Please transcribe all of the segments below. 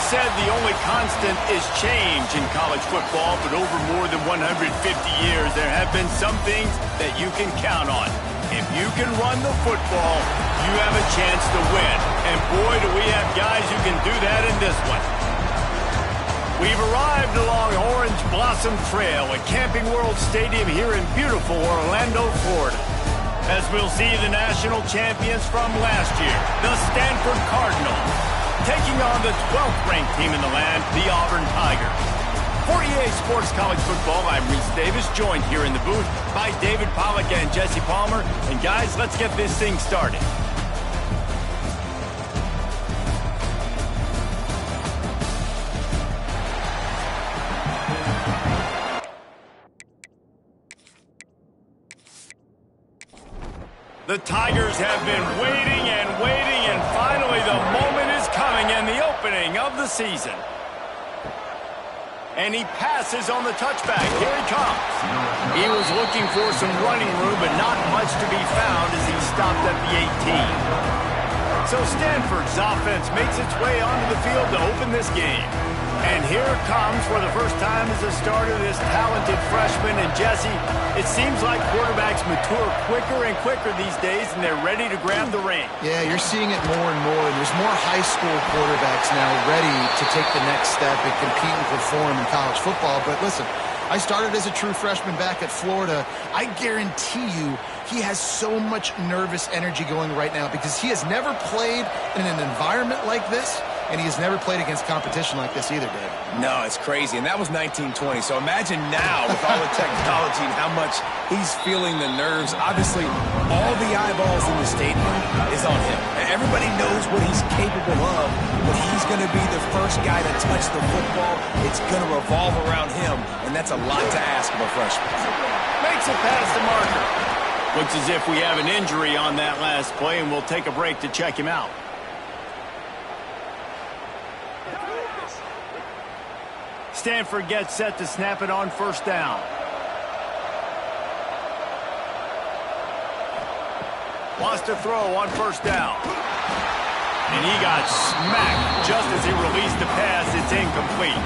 said the only constant is change in college football, but over more than 150 years, there have been some things that you can count on. If you can run the football, you have a chance to win. And boy, do we have guys who can do that in this one. We've arrived along Orange Blossom Trail at Camping World Stadium here in beautiful Orlando, Florida, as we'll see the national champions from last year, the Stanford Cardinals, taking on the 12th ranked team in the land, the Auburn Tigers. For EA Sports College Football, I'm Reese Davis, joined here in the booth by David Pollack and Jesse Palmer. And guys, let's get this thing started. The Tigers have been waiting, and finally the moment is coming in the opening of the season. And he passes on the touchback. Here he comes. He was looking for some running room, but not much to be found as he stopped at the 18. So Stanford's offense makes its way onto the field to open this game. And here comes, for the first time as a starter, this talented freshman. And Jesse, it seems like quarterbacks mature quicker and quicker these days, and they're ready to grab the reins. Yeah, you're seeing it more and more. And there's more high school quarterbacks now ready to take the next step and compete and perform in college football. But listen, I started as a true freshman back at Florida. I guarantee you he has so much nervous energy going right now because he has never played in an environment like this. And he has never played against competition like this either, Dave. No, it's crazy. And that was 1920. So imagine now with all the technology and how much he's feeling the nerves. Obviously, all the eyeballs in the stadium is on him. And everybody knows what he's capable of, but he's going to be the first guy to touch the football. It's going to revolve around him, and that's a lot to ask of a freshman. Makes it past the marker. Looks as if we have an injury on that last play, and we'll take a break to check him out. Stanford gets set to snap it on first down. Wants to throw on first down. And he got smacked just as he released the pass. It's incomplete.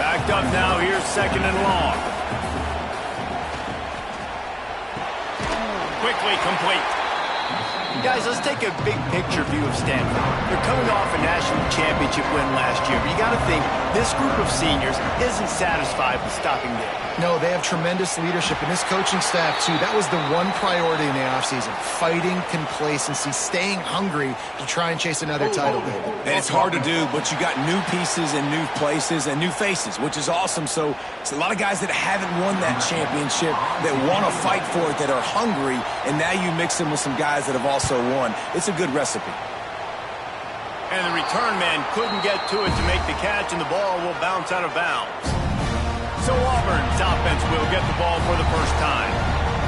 Backed up now. Here's second and long. Quickly complete. Guys, let's take a big picture view of Stanford. They're coming off a national championship win last year, but you got to think this group of seniors isn't satisfied with stopping there. No, they have tremendous leadership, and this coaching staff, too. That was the one priority in the offseason, fighting complacency, staying hungry to try and chase another title, David. And it's hard to do, but you got new pieces and new places and new faces, which is awesome. So it's a lot of guys that haven't won that championship that want to fight for it, that are hungry, and now you mix them with some guys that have also won. It's a good recipe. And the return man couldn't get to it to make the catch, and the ball will bounce out of bounds. So Auburn's offense will get the ball for the first time.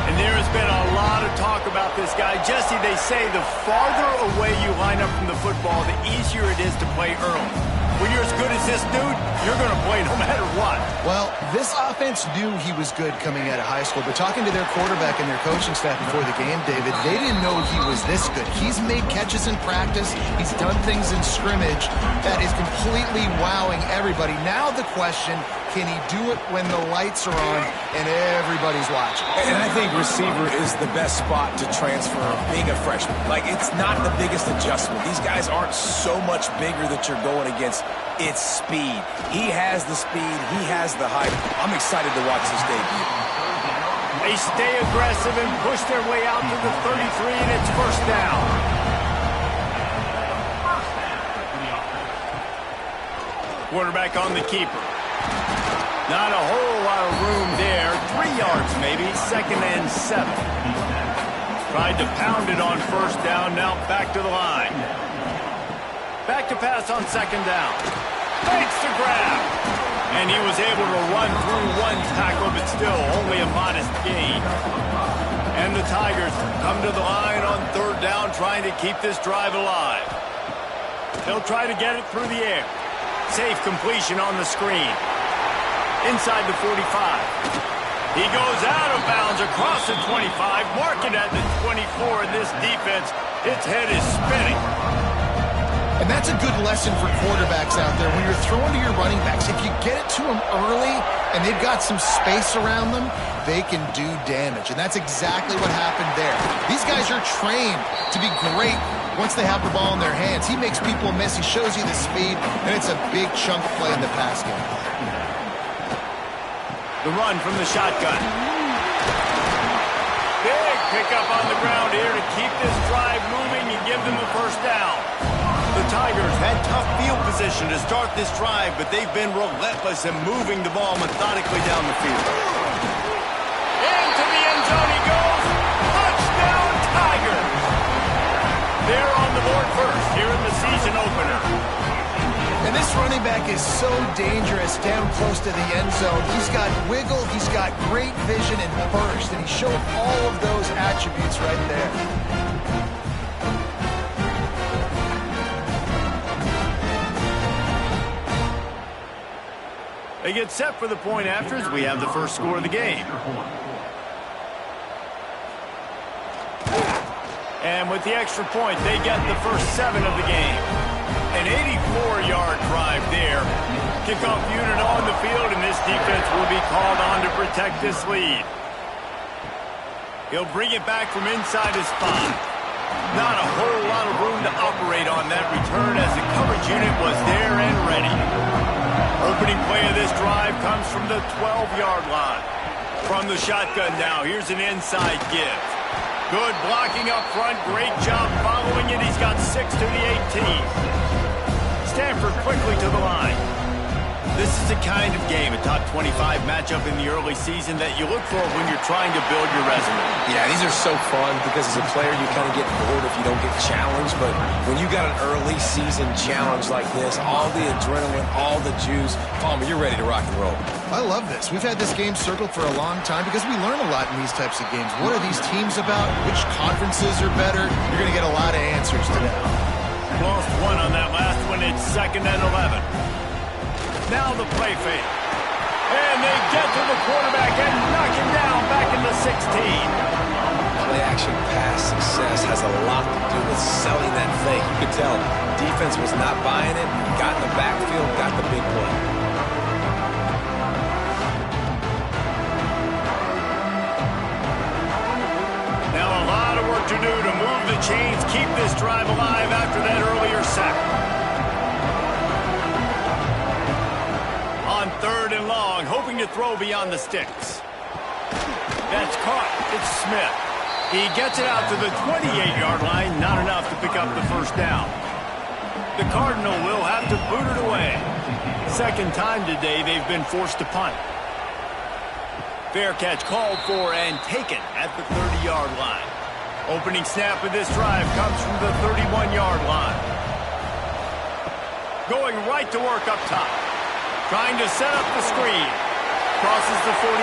And there has been a lot of talk about this guy. Jesse, they say the farther away you line up from the football, the easier it is to play early. When you're as good as this dude, you're going to play no matter what. Well, this offense knew he was good coming out of high school, but talking to their quarterback and their coaching staff before the game, David, they didn't know he was this good. He's made catches in practice. He's done things in scrimmage that is completely wowing everybody. Now the question, can he do it when the lights are on and everybody's watching? And I think receiver is the best spot to transfer being a freshman. Like, it's not the biggest adjustment. These guys aren't so much bigger that you're going against. It's speed. He has the speed. He has the height. I'm excited to watch this debut. They stay aggressive and push their way out to the 33, and it's first down. Quarterback on the keeper. Not a whole lot of room there. 3 yards maybe. Second and 7. Tried to pound it on first down. Now back to the line. Back to pass on second down. Fakes the grab. And he was able to run through one tackle, but still only a modest gain. And the Tigers come to the line on third down, trying to keep this drive alive. They'll try to get it through the air. Safe completion on the screen. Inside the 45. He goes out of bounds across the 25, marking at the 24, and this defense, its head is spinning. And that's a good lesson for quarterbacks out there. When you're throwing to your running backs, if you get it to them early and they've got some space around them, they can do damage. And that's exactly what happened there. These guys are trained to be great once they have the ball in their hands. He makes people miss. He shows you the speed, and it's a big chunk play in the pass game. The run from the shotgun. Big pickup on the ground here to keep this drive moving and give them the first down. The Tigers had tough field position to start this drive, but they've been relentless in moving the ball methodically down the field. Into the end zone he goes. Touchdown, Tigers! They're on the board first here in the season opener. And this running back is so dangerous down close to the end zone. He's got wiggle, he's got great vision and burst, and he showed all of those attributes right there. They get set for the point after as we have the first score of the game. And with the extra point, they get the first 7 of the game. An 84-yard drive there. Kickoff unit on the field, and this defense will be called on to protect this lead. He'll bring it back from inside his 5. Not a whole lot of room to operate on that return as the coverage unit was there and ready. Opening play of this drive comes from the 12-yard line. From the shotgun now, here's an inside give. Good blocking up front, great job following it. He's got 6 to the 18. Stanford quickly to the line. This is the kind of game, a top 25 matchup in the early season that you look for when you're trying to build your resume. Yeah, these are so fun because as a player you kind of get bored if you don't get challenged, but when you got an early season challenge like this, all the adrenaline, all the juice, Palmer, you're ready to rock and roll. I love this. We've had this game circled for a long time because we learn a lot in these types of games. What are these teams about? Which conferences are better? You're going to get a lot of answers today. Lost 1 on that last one. It's 2nd and 11. Now the play fake. And they get to the quarterback and knock him down back in the 16. Play-action pass success has a lot to do with selling that fake. You could tell defense was not buying it, got in the backfield, got the big play. Now a lot of work to do to move the chains, keep this drive alive after that earlier sack. On 3rd and long, hoping to throw beyond the sticks. That's caught. It's Smith. He gets it out to the 28-yard line. Not enough to pick up the first down. The Cardinal will have to boot it away. Second time today they've been forced to punt. Fair catch called for and taken at the 30-yard line. Opening snap of this drive comes from the 31-yard line. Going right to work up top. Trying to set up the screen. Crosses the 45.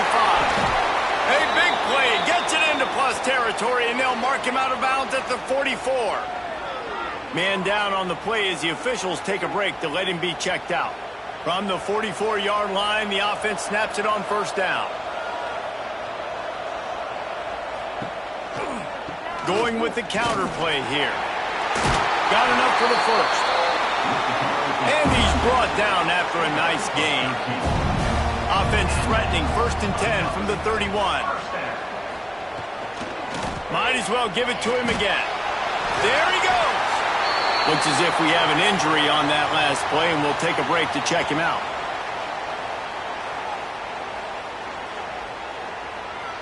A big play. Gets it into plus territory, and they'll mark him out of bounds at the 44. Man down on the play as the officials take a break to let him be checked out. From the 44-yard line, the offense snaps it on first down. Going with the counter play here. Got enough for the first. And he's brought down after a nice gain. Offense threatening 1st and 10 from the 31. Might as well give it to him again. There he goes. Looks as if we have an injury on that last play, and we'll take a break to check him out.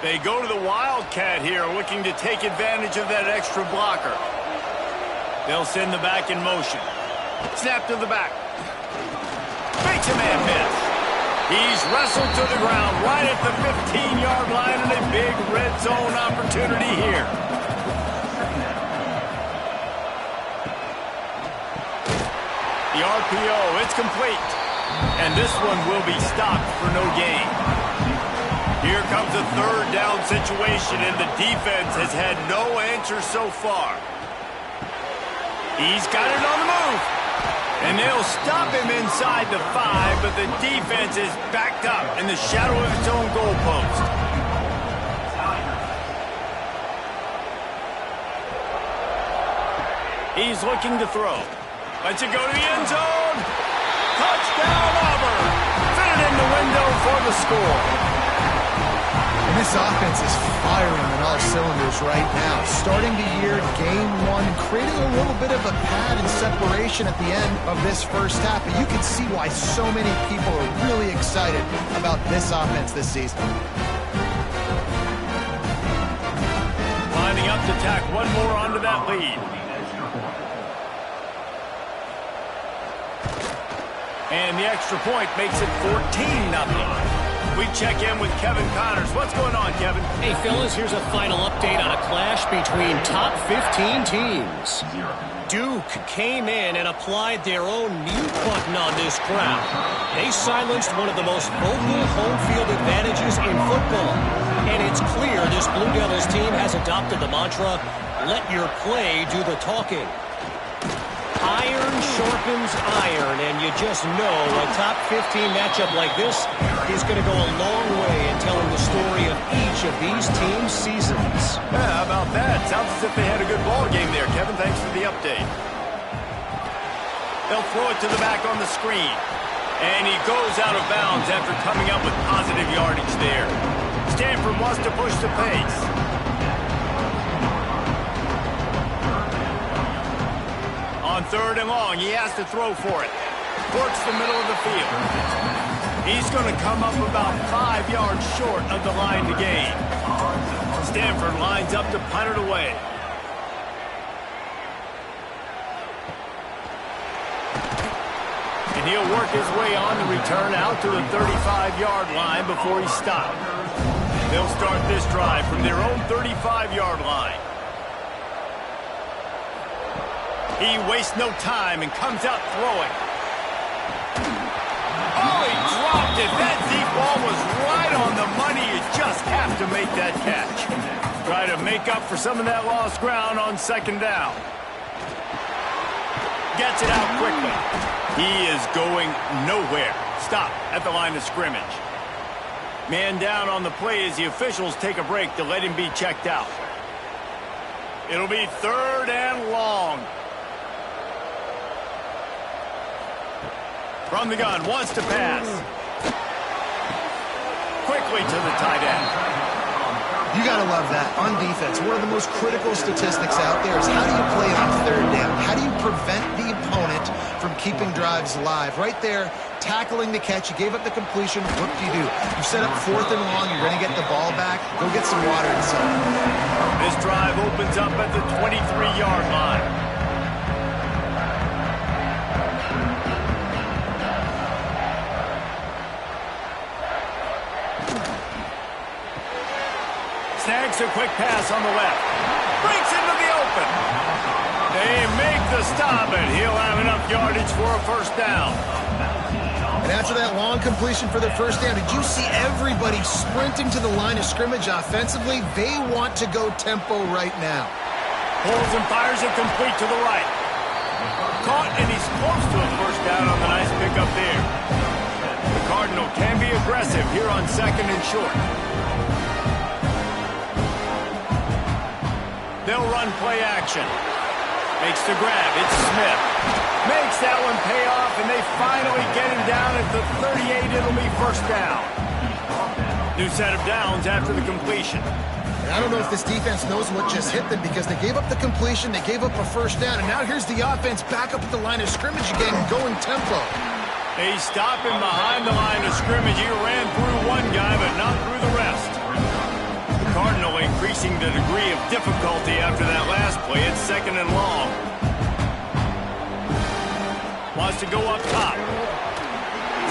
They go to the Wildcat here, looking to take advantage of that extra blocker. They'll send the back in motion. Snap to the back. Makes a man miss. He's wrestled to the ground right at the 15-yard line, and a big red zone opportunity here. The RPO, it's complete. And this one will be stopped for no gain. Here comes a 3rd down situation, and the defense has had no answer so far. He's got it on the move. And they'll stop him inside the 5, but the defense is backed up in the shadow of its own goalpost. He's looking to throw. Lets it go to the end zone. Touchdown, Auburn. Fit it in the window for the score. And this offense is firing on all cylinders right now. Starting the year, game one, creating a little bit of a pad and separation at the end of this first half. But you can see why so many people are really excited about this offense this season. Lining up to tack one more onto that lead. And the extra point makes it 14-0. We check in with Kevin Connors. What's going on, Kevin? Hey, fellas, here's a final update on a clash between top 15 teams. Duke came in and applied their own mute button on this crowd. They silenced one of the most vocal home field advantages in football. And it's clear this Blue Devils team has adopted the mantra, let your play do the talking. Iron sharpens iron, and you just know a top 15 matchup like this is going to go a long way in telling the story of each of these teams' seasons. Yeah, how about that? Sounds as if they had a good ball game there, Kevin. Thanks for the update. They'll throw it to the back on the screen. And he goes out of bounds after coming up with positive yardage there. Stanford wants to push the pace. On 3rd and long, he has to throw for it. Works the middle of the field. He's going to come up about 5 yards short of the line to gain. Stanford lines up to punt it away. And he'll work his way on the return out to the 35-yard line before he's stopped. They'll start this drive from their own 35-yard line. He wastes no time and comes out throwing. Oh, he dropped it. That deep ball was right on the money. You just have to make that catch. Try to make up for some of that lost ground on 2nd down. Gets it out quickly. He is going nowhere. Stop at the line of scrimmage. Man down on the play as the officials take a break to let him be checked out. It'll be 3rd and long. From the gun, wants to pass. Quickly to the tight end. You got to love that. On defense, one of the most critical statistics out there is how do you play on 3rd down? How do you prevent the opponent from keeping drives alive? Right there, tackling the catch. You gave up the completion. What do? You set up 4th and long. You're going to get the ball back. Go get some water inside. This drive opens up at the 23-yard line. Snags a quick pass on the left. Breaks into the open. They make the stop, and he'll have enough yardage for a 1st down. And after that long completion for their 1st down, did you see everybody sprinting to the line of scrimmage offensively? They want to go tempo right now. Pulls and fires it complete to the right. Caught, and he's close to a 1st down on the nice pickup there. The Cardinal can be aggressive here on 2nd and short. They'll run play action. Makes the grab. It's Smith. Makes that one pay off, and they finally get him down at the 38. It'll be 1st down. New set of downs after the completion. And I don't know if this defense knows what just hit them because they gave up the completion, they gave up a 1st down, and now here's the offense back up at the line of scrimmage again, going tempo. They stop him behind the line of scrimmage. He ran through one guy, but not through the rest. Cardinal increasing the degree of difficulty after that last play. It's 2nd and long. Wants to go up top.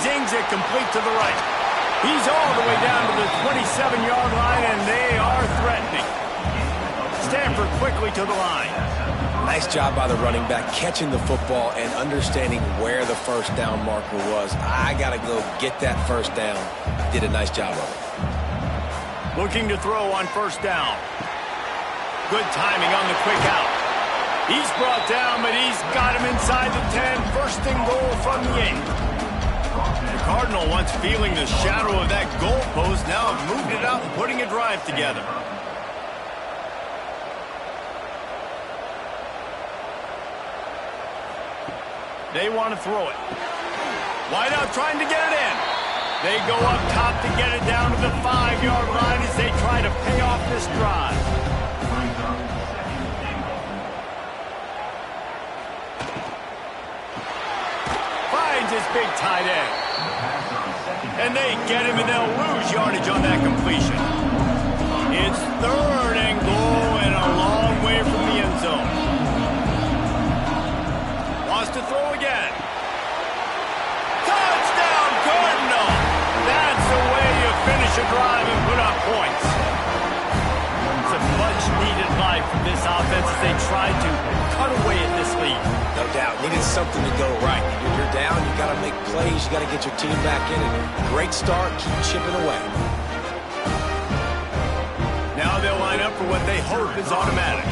Zings it complete to the right. He's all the way down to the 27-yard line, and they are threatening. Stanford quickly to the line. Nice job by the running back, catching the football and understanding where the 1st down marker was. I got to go get that 1st down. Did a nice job of it. Looking to throw on 1st down. Good timing on the quick out. He's brought down, but he's got him inside the 10. 1st and goal from the 8. The Cardinal, once feeling the shadow of that goalpost, now have moved it out and putting a drive together. They want to throw it. Wide out trying to get it in. They go up top to get it down to the 5-yard line as they try to pay off this drive. Finds his big tight end. And they get him, and they'll lose yardage on that completion. It's 3rd and goal and a long way from the end zone. Wants to throw again. Touchdown, Cardinal! That's the way you finish a drive and put up points. It's a much-needed life for this offense as they try to cut away at this lead. No doubt. Needed something to go right. When you're down, you got to make plays. You got to get your team back in it. Great start. Keep chipping away. Now they'll line up for what they hope is automatic.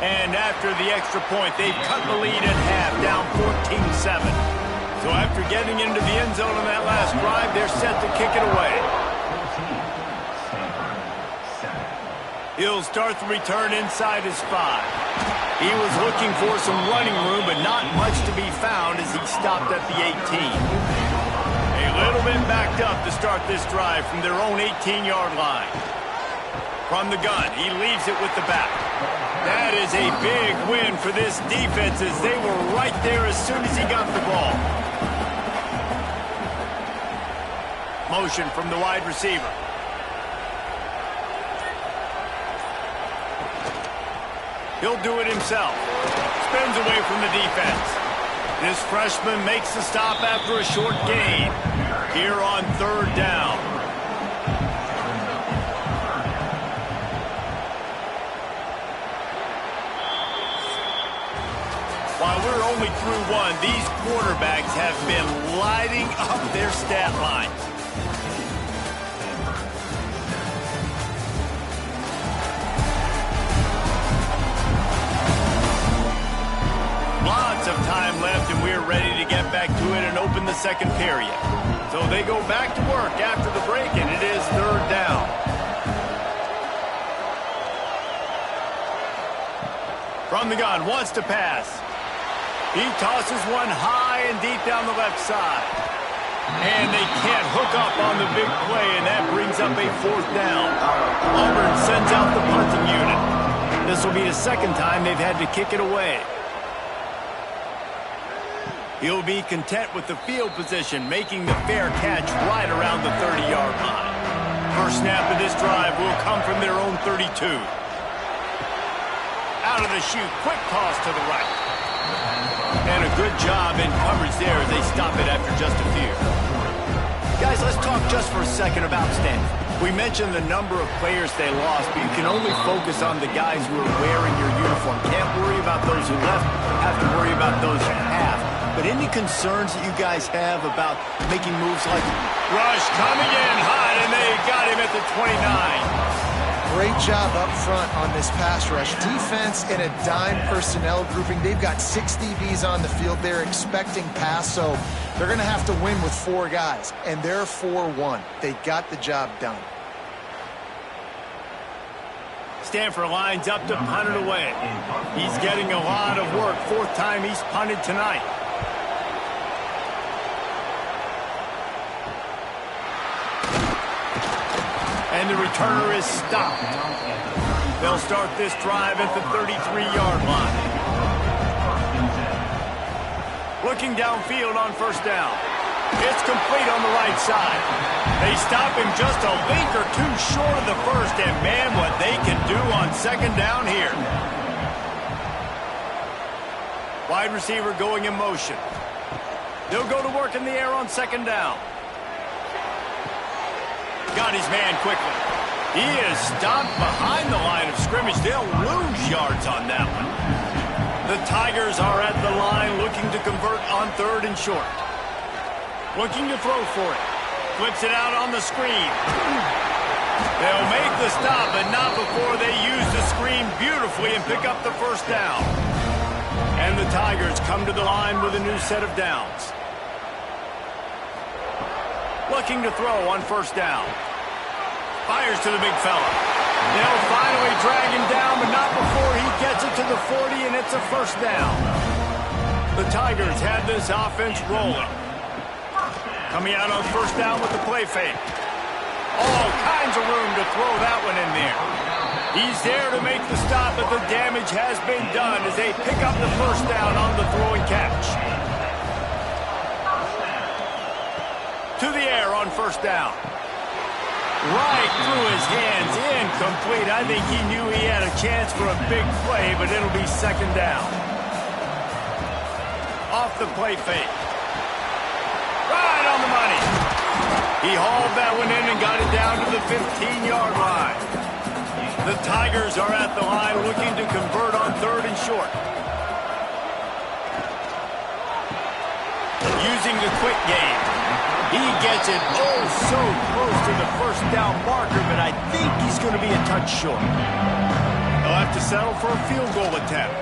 And after the extra point, they've cut the lead at half, down 14-7. So after getting into the end zone on that last drive, they're set to kick it away. He'll start the return inside his 5. He was looking for some running room, but not much to be found as he stopped at the 18. A little bit backed up to start this drive from their own 18-yard line. From the gun, he leaves it with the back. That is a big win for this defense as they were right there as soon as he got the ball. Motion from the wide receiver. He'll do it himself. Spins away from the defense. This freshman makes the stop after a short gain. Here on 3rd down. While we're only through one, these quarterbacks have been lighting up their stat lines. Lots of time left, and we're ready to get back to it and open the second period. So they go back to work after the break, and it is 3rd down. From the gun, wants to pass. He tosses one high and deep down the left side. And they can't hook up on the big play, and that brings up a 4th down. Auburn sends out the punting unit. This will be the second time they've had to kick it away. He'll be content with the field position, making the fair catch right around the 30-yard line. First snap of this drive will come from their own 32. Out of the chute, quick toss to the right. And a good job in coverage there as they stop it after just a few. Guys, let's talk just for a second about Stanford. We mentioned the number of players they lost, but you can only focus on the guys who are wearing your uniform. Can't worry about those who left, have to worry about those who have. But any concerns that you guys have about making moves like rush coming in hot, and they got him at the 29. Great job up front on this pass rush. Defense in a dime personnel grouping. They've got 6 DBs on the field. They're expecting pass, so they're going to have to win with 4 guys, and they're 4-1. They got the job done. Stanford lines up to punt it away. He's getting a lot of work. 4th time he's punted tonight. And the returner is stopped. They'll start this drive at the 33-yard line. Looking downfield on 1st down. It's complete on the right side. They stop him just a link or 2 short of the first, and man, what they can do on 2nd down here. Wide receiver going in motion. They'll go to work in the air on 2nd down. Got his man quickly. He is stopped behind the line of scrimmage. They'll lose yards on that one. The Tigers are at the line looking to convert on 3rd and short. Looking to throw for it. Flips it out on the screen. They'll make the stop, but not before they use the screen beautifully and pick up the 1st down. And the Tigers come to the line with a new set of downs. Looking to throw on 1st down. Fires to the big fella. They'll finally drag him down, but not before he gets it to the 40, and it's a first down. The Tigers had this offense rolling. Coming out on first down with the play fake. All kinds of room to throw that one in there. He's there to make the stop, but the damage has been done as they pick up the first down on the throw and catch. To the air on first down. Right through his hands, incomplete. I think he knew he had a chance for a big play, but it'll be second down. Off the play fake. Right on the money. He hauled that one in and got it down to the 15-yard line. The Tigers are at the line looking to convert on third and short. Using the quick game. He gets it oh so close to the first down marker, but I think he's going to be a touch short. They'll have to settle for a field goal attempt.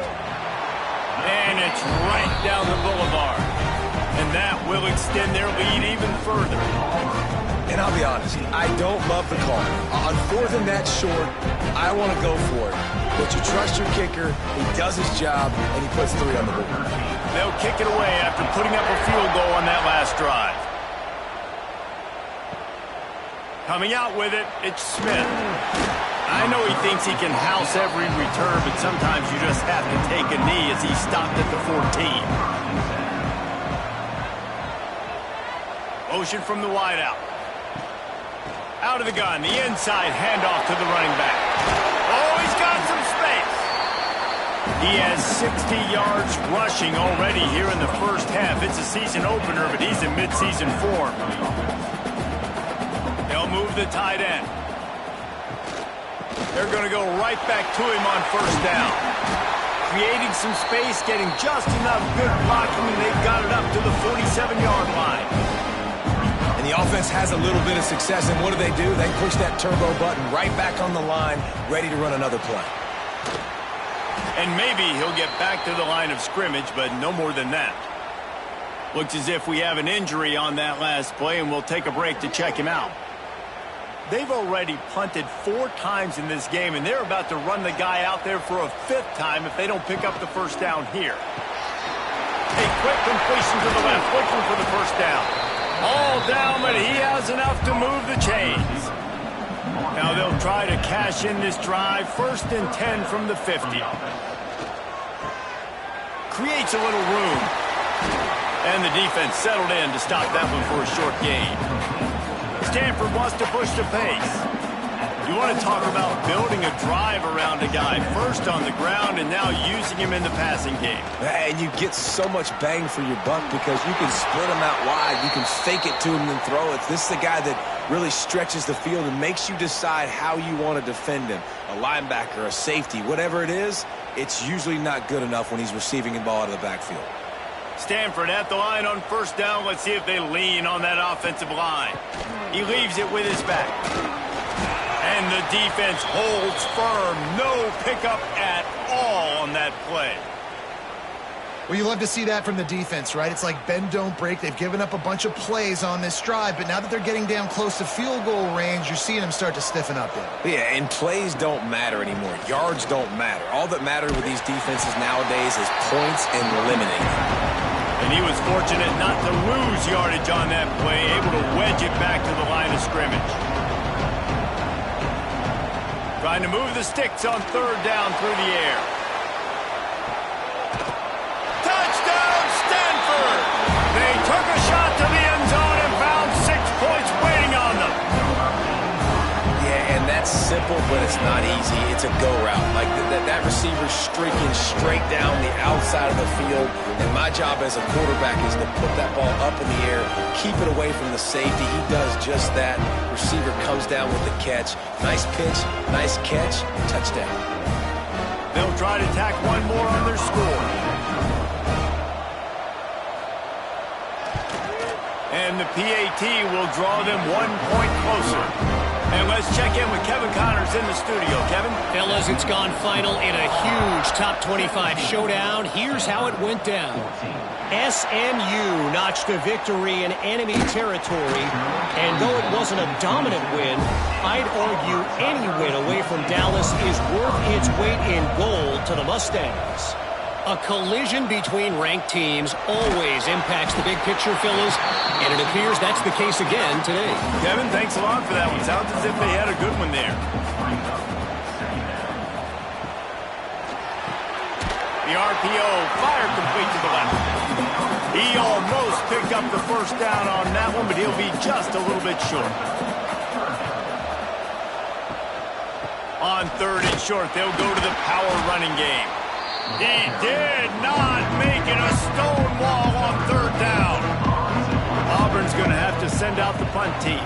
And it's right down the boulevard. And that will extend their lead even further. And I'll be honest, I don't love the call. On fourth and that short, I want to go for it. But you trust your kicker, he does his job, and he puts 3 on the board. They'll kick it away after putting up a field goal on that last drive. Coming out with it, it's Smith. I know he thinks he can house every return, but sometimes you just have to take a knee as he stopped at the 14. Motion from the wideout. Out of the gun, the inside handoff to the running back. Oh, he's got some space. He has 60 yards rushing already here in the first half. It's a season opener, but he's in midseason form. They'll move the tight end. They're going to go right back to him on first down. Creating some space, getting just enough good blocking, and they've got it up to the 47-yard line. And the offense has a little bit of success, and what do? They push that turbo button right back on the line, ready to run another play. And maybe he'll get back to the line of scrimmage, but no more than that. Looks as if we have an injury on that last play, and we'll take a break to check him out. They've already punted 4 times in this game, and they're about to run the guy out there for a 5th time if they don't pick up the first down here. A quick completion to the left, looking for the first down. All down, but he has enough to move the chains. Now they'll try to cash in this drive. 1st and 10 from the 50. Creates a little room. And the defense settled in to stop that one for a short gain. Stanford wants to push the pace. You want to talk about building a drive around a guy. First on the ground and now using him in the passing game. And you get so much bang for your buck because you can split him out wide. You can fake it to him and throw it. This is the guy that really stretches the field and makes you decide how you want to defend him. A linebacker, a safety, whatever it is, it's usually not good enough when he's receiving the ball out of the backfield. Stanford at the line on first down. Let's see if they lean on that offensive line. He leaves it with his back. And the defense holds firm. No pickup at all on that play. Well, you love to see that from the defense, right? It's like bend, don't break. They've given up a bunch of plays on this drive, but now that they're getting down close to field goal range, you're seeing them start to stiffen up there. Yeah, and plays don't matter anymore. Yards don't matter. All that matters with these defenses nowadays is points and limiting. And he was fortunate not to lose yardage on that play, able to wedge it back to the line of scrimmage. Trying to move the sticks on third down through the air. Touchdown, Stanford! They took a shot to the end zone and found 6 points waiting on them. Yeah, and that's simple, but it's not easy. It's a go route. Like that receiver's streaking straight down the outside of the field, and my job as a quarterback is to put that ball up in the air, keep it away from the safety. He does just that. Receiver comes down with the catch. Nice pitch, nice catch, touchdown. They'll try to tack one more on their score. And the PAT will draw them 1 point closer. And let's check in with Kevin Connors in the studio. Kevin? Fellas, it's gone final in a huge top 25 showdown. Here's how it went down. SMU notched a victory in enemy territory, and though it wasn't a dominant win, I'd argue any win away from Dallas is worth its weight in gold to the Mustangs. A collision between ranked teams always impacts the big picture, fellas, and it appears that's the case again today. Kevin, thanks a lot for that one. Sounds as if they had a good one there. The RPO, fire complete to the left. He almost picked up the first down on that one, but he'll be just a little bit short. On third and short, they'll go to the power running game. He did not make it a stone wall on third down. Auburn's going to have to send out the punt team.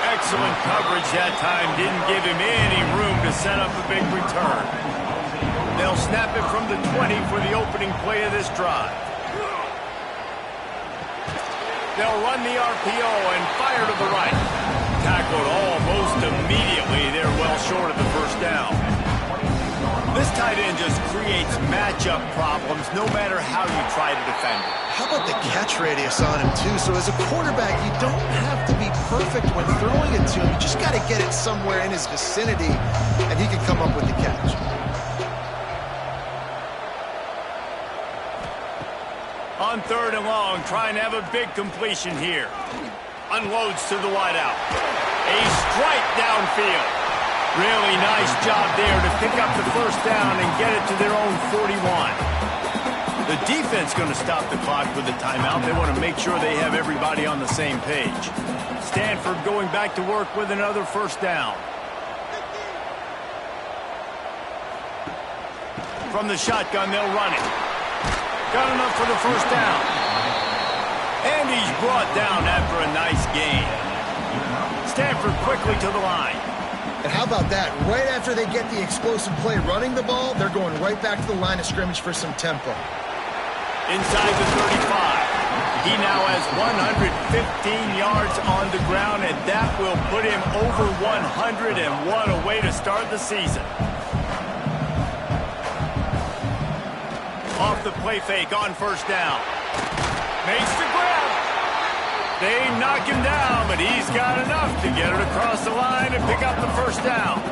Excellent coverage that time. Didn't give him any room to set up a big return. They'll snap it from the 20 for the opening play of this drive. They'll run the RPO and fire to the right. Tackled almost immediately. They're well short of the first down. This tight end just creates matchup problems no matter how you try to defend it. How about the catch radius on him, too? So as a quarterback, you don't have to be perfect when throwing it to him. You just got to get it somewhere in his vicinity, and he can come up with the catch. On third and long, trying to have a big completion here. Unloads to the wideout. A strike downfield. Really nice job there to pick up the first down and get it to their own 41. The defense going to stop the clock with the timeout. They want to make sure they have everybody on the same page. Stanford going back to work with another first down. From the shotgun, they'll run it. Got enough for the first down. And he's brought down after a nice gain. Stanford quickly to the line. And how about that? Right after they get the explosive play running the ball, they're going right back to the line of scrimmage for some tempo. Inside the 35. He now has 115 yards on the ground, and that will put him over 101 away to start the season. Off the play fake on first down. Makes the grab. They knock him down, but he's got enough to get it across the line and pick up the first down.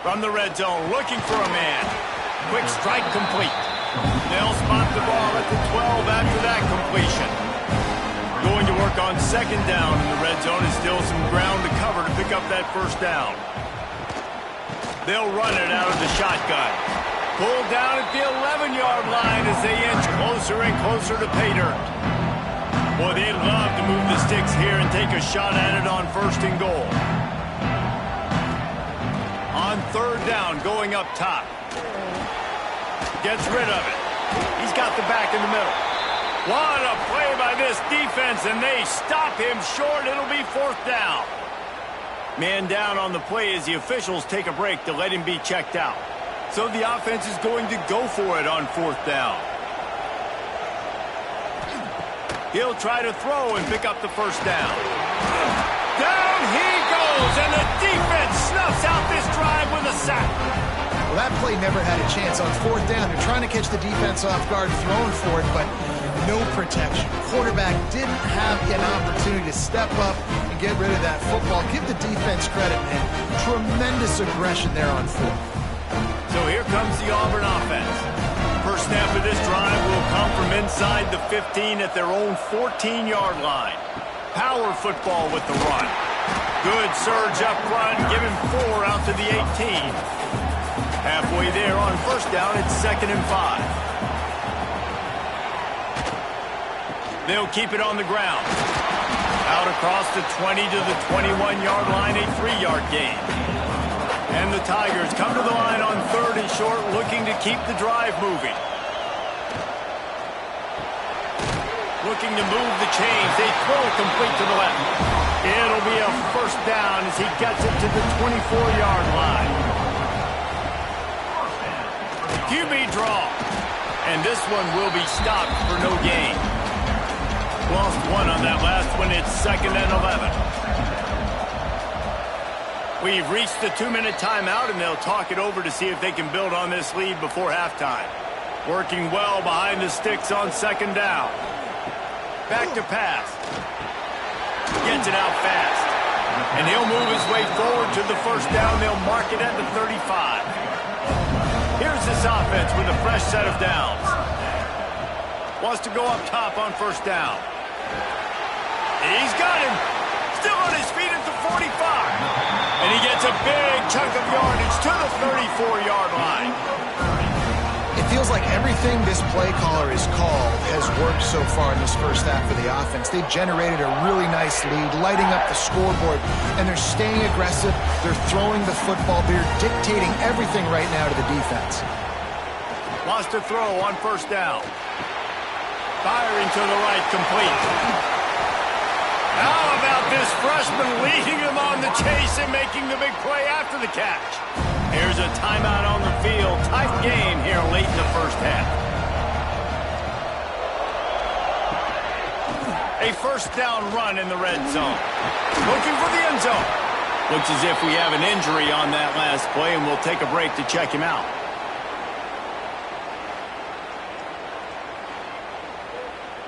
From the red zone, looking for a man. Quick strike complete. They'll spot the ball at the 12 after that completion. Going to work on second down in the red zone is still some ground to cover to pick up that first down. They'll run it out of the shotgun. Pulled down at the 11-yard line as they inch closer and closer to pay dirt. Boy, they'd love to move the sticks here and take a shot at it on first and goal. On third down, going up top. Gets rid of it. He's got the back in the middle. What a play by this defense, and they stop him short. It'll be fourth down. Man down on the play as the officials take a break to let him be checked out. So the offense is going to go for it on fourth down. He'll try to throw and pick up the first down. Down he goes, and the defense snuffs out this drive with a sack. Well, that play never had a chance. On fourth down, they're trying to catch the defense off guard, throwing for it, but no protection. Quarterback didn't have an opportunity to step up and get rid of that football. Give the defense credit, man. Tremendous aggression there on fourth. So here comes the Auburn offense. First snap of this drive will come from inside the 15 at their own 14-yard line. Power football with the run. Good surge up front, give him 4 out to the 18. Halfway there on first down, it's 2nd and 5. They'll keep it on the ground. Out across the 20 to the 21-yard line, a 3-yard gain. And the Tigers come to the line on third and short, looking to keep the drive moving. Looking to move the chains. They throw it complete to the left. It'll be a first down as he gets it to the 24-yard line. QB draw. And this one will be stopped for no gain. Lost one on that last one. It's 2nd and 11. We've reached the 2-minute timeout, and they'll talk it over to see if they can build on this lead before halftime. Working well behind the sticks on 2nd down. Back to pass. Gets it out fast. And he'll move his way forward to the 1st down. They'll mark it at the 35. Here's this offense with a fresh set of downs. Wants to go up top on 1st down. He's got him. Still on his feet at the 45. And he gets a big chunk of yardage to the 34-yard line. It feels like everything this play caller has called has worked so far in this first half of the offense. They've generated a really nice lead, lighting up the scoreboard, and they're staying aggressive. They're throwing the football. They're dictating everything right now to the defense. Wants to throw on 1st down. Firing to the right, complete. How about this freshman leading him on the chase and making the big play after the catch? Here's a timeout on the field. Tight game here late in the first half. A 1st down run in the red zone. Looking for the end zone. Looks as if we have an injury on that last play, and we'll take a break to check him out.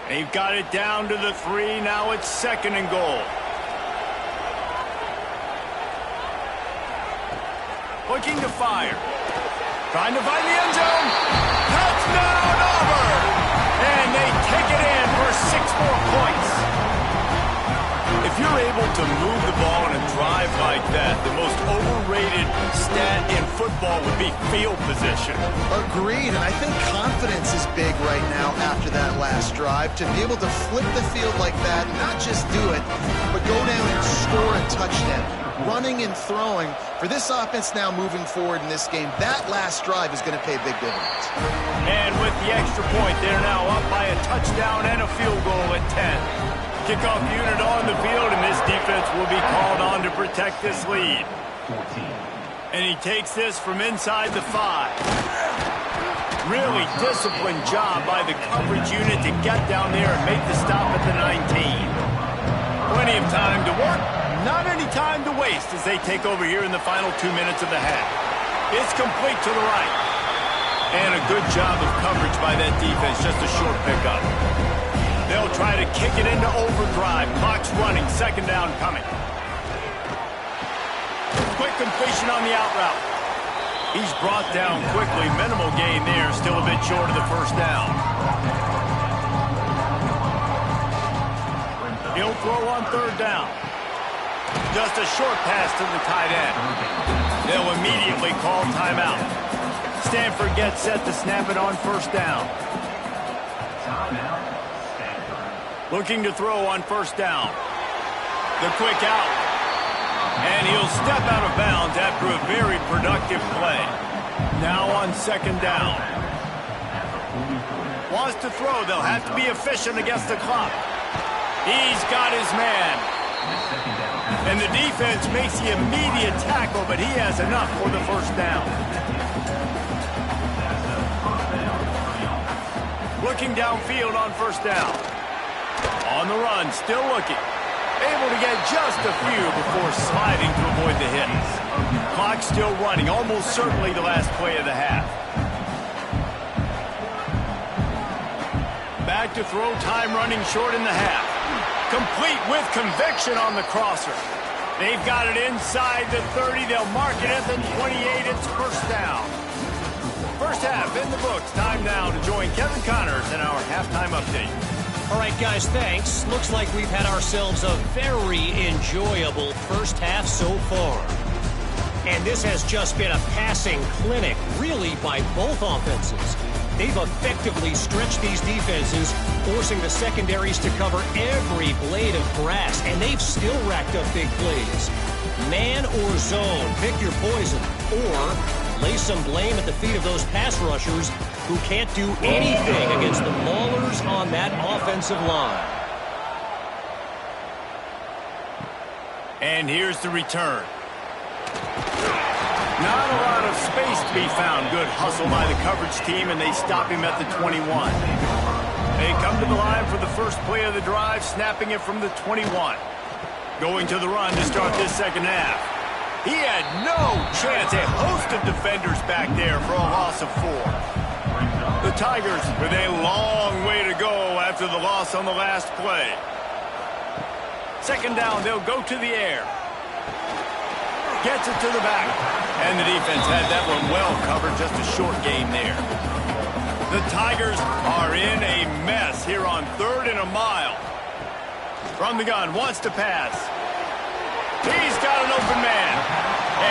They've got it down to the 3. Now it's 2nd and goal. Looking to fire. Trying to find the end zone. Touchdown, Auburn! And they take it in for 6 more points. If you're able to move the ball in a drive like that, the most overrated stat in football would be field position. Agreed, and I think confidence is big right now after that last drive. To be able to flip the field like that, not just do it, but go down and score a touchdown. Running and throwing. For this offense now moving forward in this game, that last drive is going to pay big dividends. And with the extra point, they're now up by a touchdown and a field goal at 10. Kickoff unit on the field, and this defense will be called on to protect this lead. And he takes this from inside the 5. Really disciplined job by the coverage unit to get down there and make the stop at the 19. Plenty of time to work. Not any time to waste as they take over here in the final 2 minutes of the half. It's complete to the right. And a good job of coverage by that defense, just a short pickup. They'll try to kick it into overdrive. Clock's running, 2nd down coming. Quick completion on the out route. He's brought down quickly. Minimal gain there, still a bit short of the 1st down. He'll throw on 3rd down. Just a short pass to the tight end. They'll immediately call timeout. Stanford gets set to snap it on 1st down. Looking to throw on 1st down. The quick out. And he'll step out of bounds after a very productive play. Now on 2nd down. Wants to throw. They'll have to be efficient against the clock. He's got his man. And the defense makes the immediate tackle, but he has enough for the 1st down. Looking downfield on 1st down. On the run, still looking. Able to get just a few before sliding to avoid the hits. Clock still running, almost certainly the last play of the half. Back to throw, time running short in the half. Complete with conviction on the crosser. They've got it inside the 30. They'll mark it at the 28. It's 1st down. First half in the books. Time now to join Kevin Connors in our halftime update. All right, guys, thanks. Looks like we've had ourselves a very enjoyable first half so far. And this has just been a passing clinic, really, by both offenses. They've effectively stretched these defenses, forcing the secondaries to cover every blade of grass, and they've still racked up big plays. Man or zone, pick your poison, or lay some blame at the feet of those pass rushers who can't do anything against the maulers on that offensive line. And here's the return. Not a lot of of space to be found. Good hustle by the coverage team, and they stop him at the 21. They come to the line for the first play of the drive, snapping it from the 21. Going to the run to start this second half. He had no chance. A host of defenders back there for a loss of 4. The Tigers with a long way to go after the loss on the last play. Second down, they'll go to the air. Gets it to the back. And the defense had that one well covered. Just a short gain there. The Tigers are in a mess here on 3rd and a mile. From the gun, wants to pass. He's got an open man.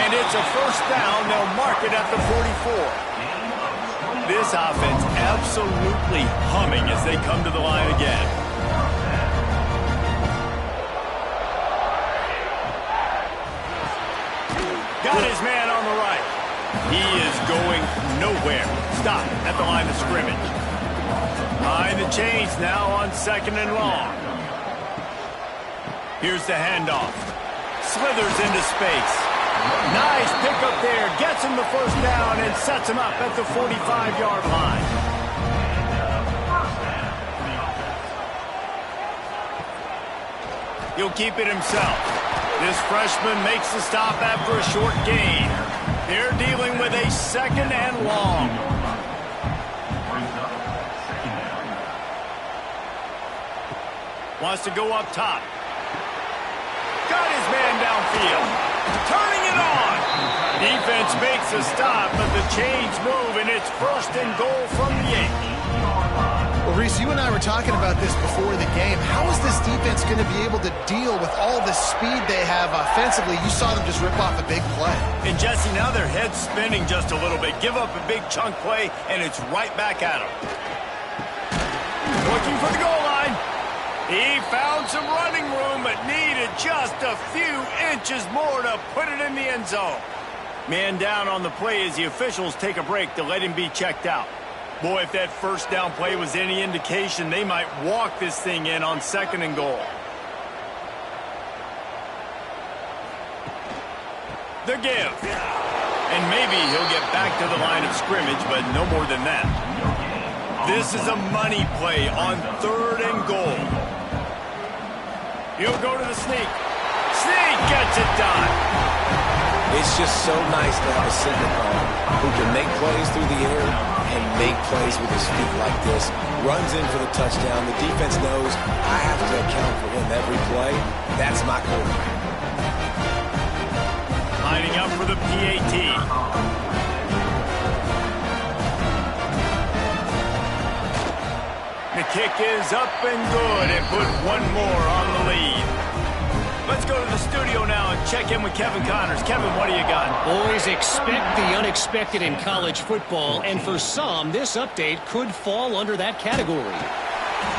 And it's a first down. They'll mark it at the 44. This offense absolutely humming as they come to the line again. Got his man on the right. He is going nowhere. Stop at the line of scrimmage. Behind the chains now on 2nd and long. Here's the handoff. Slithers into space. Nice pickup there. Gets him the first down and sets him up at the 45-yard line. He'll keep it himself. This freshman makes the stop after a short gain. They're dealing with a 2nd and long. Wants to go up top. Got his man downfield. Turning it on. Defense makes a stop, but the chains move, and it's 1st and goal from the 8. Well, Reese, you and I were talking about this before the game. How is this defense going to be able to deal with all the speed they have offensively? You saw them just rip off a big play. And, Jesse, now their head's spinning just a little bit. Give up a big chunk play, and it's right back at them. Looking for the goal line. He found some running room, but needed just a few inches more to put it in the end zone. Man down on the play as the officials take a break to let him be checked out. Boy, if that first down play was any indication, they might walk this thing in on 2nd and goal. The give. And maybe he'll get back to the line of scrimmage, but no more than that. This is a money play on 3rd and goal. He'll go to the sneak. Sneak gets it done. It's just so nice to have a signal caller who can make plays through the air and make plays with his feet like this. Runs in for the touchdown. The defense knows I have to account for him every play. That's my quarterback. Lining up for the PAT. The kick is up and good and put one more on the lead. Let's go to the studio now and check in with Kevin Connors. Kevin, what do you got? Boys, expect the unexpected in college football, and for some, this update could fall under that category.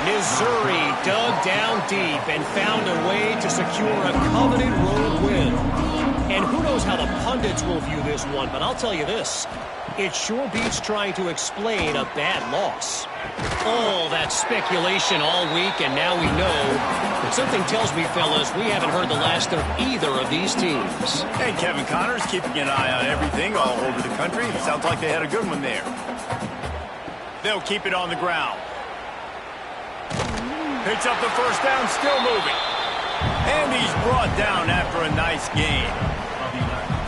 Missouri dug down deep and found a way to secure a coveted road win. And who knows how the pundits will view this one, but I'll tell you this. It sure beats trying to explain a bad loss. All that speculation all week, and now we know. But something tells me, fellas, we haven't heard the last of either of these teams. Hey, Kevin Connors, keeping an eye on everything all over the country. Sounds like they had a good one there. They'll keep it on the ground. Picks up the first down, still moving. And he's brought down after a nice gain.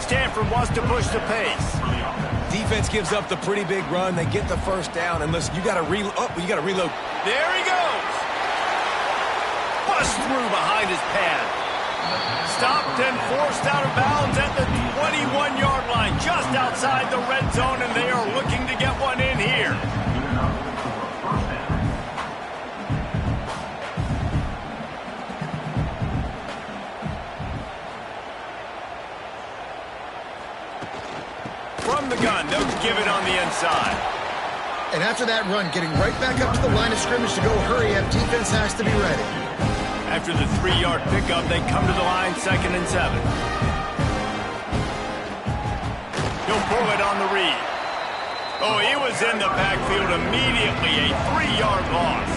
Stanford wants to push the pace. Defense gives up the pretty big run. They get the first down, and listen, you got to reload. Oh, you got to reload. There he goes. Bust through behind his pad. Stopped and forced out of bounds at the 21-yard line, just outside the red zone, and they are looking to get one in here. From the gun, they'll give it on the inside. And after that run, getting right back up to the line of scrimmage to go hurry up, defense has to be ready. After the 3-yard pickup, they come to the line 2nd and 7. He'll pull it on the read. Oh, he was in the backfield immediately, a 3-yard loss.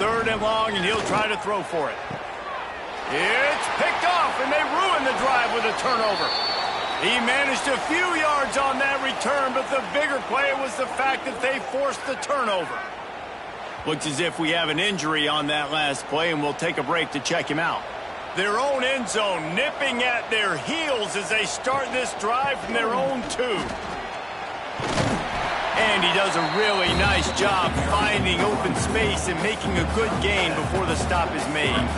3rd and long, and he'll try to throw for it. It's picked off, and they ruin the drive with a turnover. He managed a few yards on that return, but the bigger play was the fact that they forced the turnover. Looks as if we have an injury on that last play, and we'll take a break to check him out. Their own end zone nipping at their heels as they start this drive from their own 2. And he does a really nice job finding open space and making a good gain before the stop is made.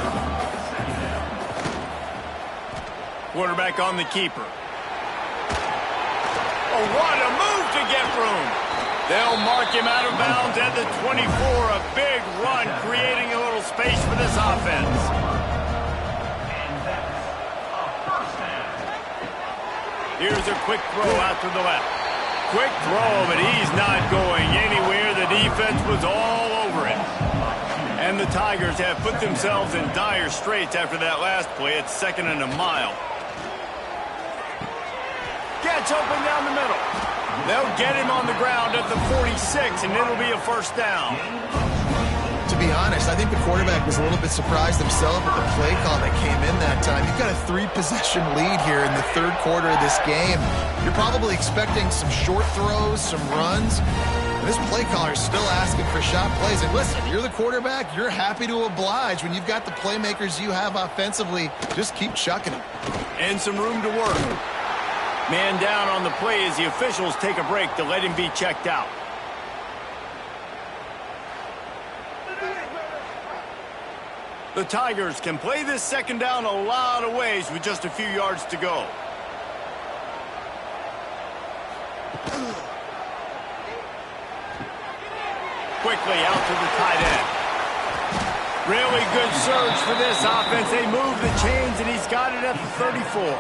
Quarterback on the keeper. Oh, what a move to get room. They'll mark him out of bounds at the 24. A big run, creating a little space for this offense. Here's a quick throw out to the left. Quick throw, but he's not going anywhere. The defense was all over it. And the Tigers have put themselves in dire straits after that last play. It's 2nd and a mile. Gets open down the middle. They'll get him on the ground at the 46, and it'll be a 1st down. To be honest, I think the quarterback was a little bit surprised himself at the play call that came in that time. You've got a 3-possession lead here in the 3rd quarter of this game. You're probably expecting some short throws, some runs. And this play caller is still asking for shot plays. And listen, you're the quarterback. You're happy to oblige. When you've got the playmakers you have offensively, just keep chucking them. And some room to work. Man down on the play as the officials take a break to let him be checked out. The Tigers can play this 2nd down a lot of ways with just a few yards to go. Quickly out to the tight end. Really good surge for this offense. They move the chains, and he's got it at the 34.